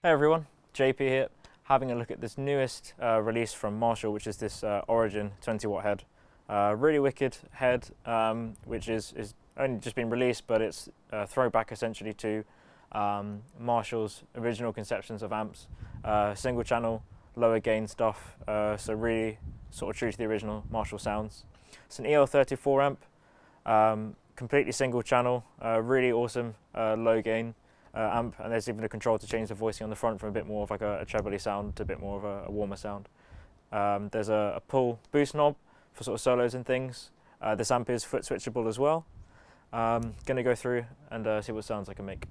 Hey everyone, JP here, having a look at this newest release from Marshall, which is this Origin 20-watt head. Really wicked head, which is only just been released, but it's a throwback essentially to Marshall's original conceptions of amps. Single channel, lower gain stuff, so really sort of true to the original Marshall sounds. It's an EL34 amp, completely single channel, really awesome low gain amp, and there's even a control to change the voicing on the front from a bit more of like a trebly sound to a bit more of a warmer sound. There's a pull boost knob for sort of solos and things. This amp is foot switchable as well. Gonna go through and see what sounds I can make.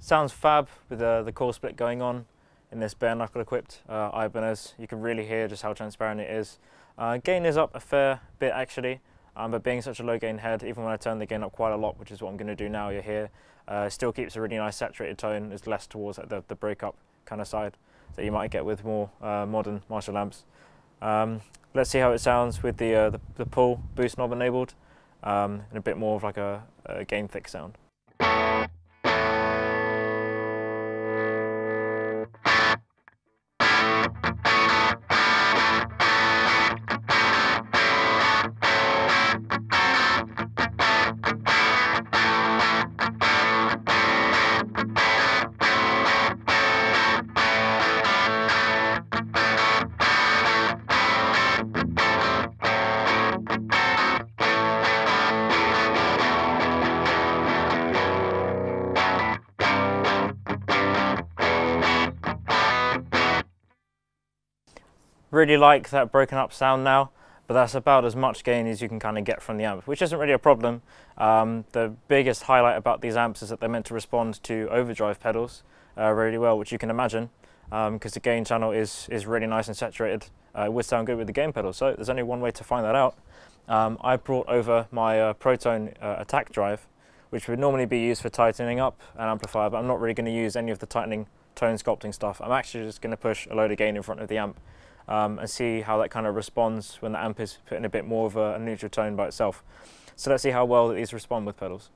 Sounds fab with the core split going on in this bare knuckle equipped Ibanez. You can really hear just how transparent it is. Gain is up a fair bit actually, but being such a low gain head, even when I turn the gain up quite a lot, which is what I'm going to do now, you're here, still keeps a really nice saturated tone. It's less towards like the breakup kind of side that you might get with more modern Marshall amps. Let's see how it sounds with the pull boost knob enabled, and a bit more of like a gain thick sound. Really like that broken up sound now, but that's about as much gain as you can kind of get from the amp, which isn't really a problem. The biggest highlight about these amps is that they're meant to respond to overdrive pedals really well, which you can imagine, because the gain channel is really nice and saturated. It would sound good with the gain pedal, so there's only one way to find that out. I brought over my Protone attack drive, which would normally be used for tightening up an amplifier, but I'm not really going to use any of the tightening tone sculpting stuff. I'm actually just going to push a load of gain in front of the amp and see how that kind of responds when the amp is put in a bit more of a neutral tone by itself. So let's see how well these respond with pedals.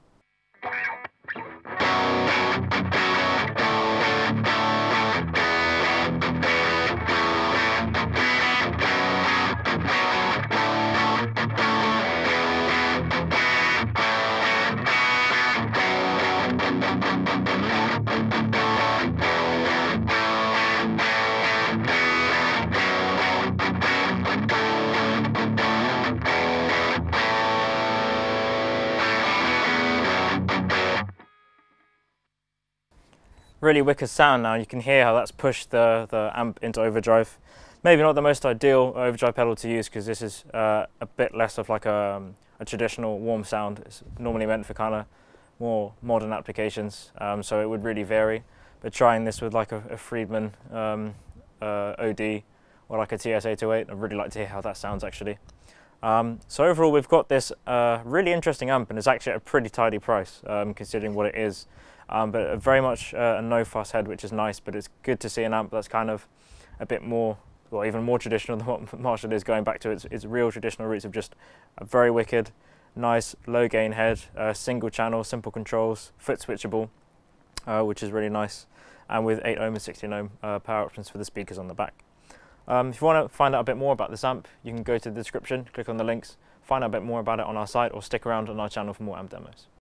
Really wicked sound now. You can hear how that's pushed the amp into overdrive. Maybe not the most ideal overdrive pedal to use, because this is a bit less of like a traditional warm sound. It's normally meant for kind of more modern applications, so it would really vary. But trying this with like a Friedman OD or like a TS-808, I'd really like to hear how that sounds actually. So overall we've got this really interesting amp, and it's actually at a pretty tidy price considering what it is. But very much a no-fuss head, which is nice, but it's good to see an amp that's kind of a bit more, well, even more traditional than what Marshall is, going back to its real traditional roots of just a very wicked, nice, low-gain head, single channel, simple controls, foot switchable, which is really nice, and with 8 ohm and 16 ohm power options for the speakers on the back. If you want to find out a bit more about this amp, you can go to the description, click on the links, find out a bit more about it on our site, or stick around on our channel for more amp demos.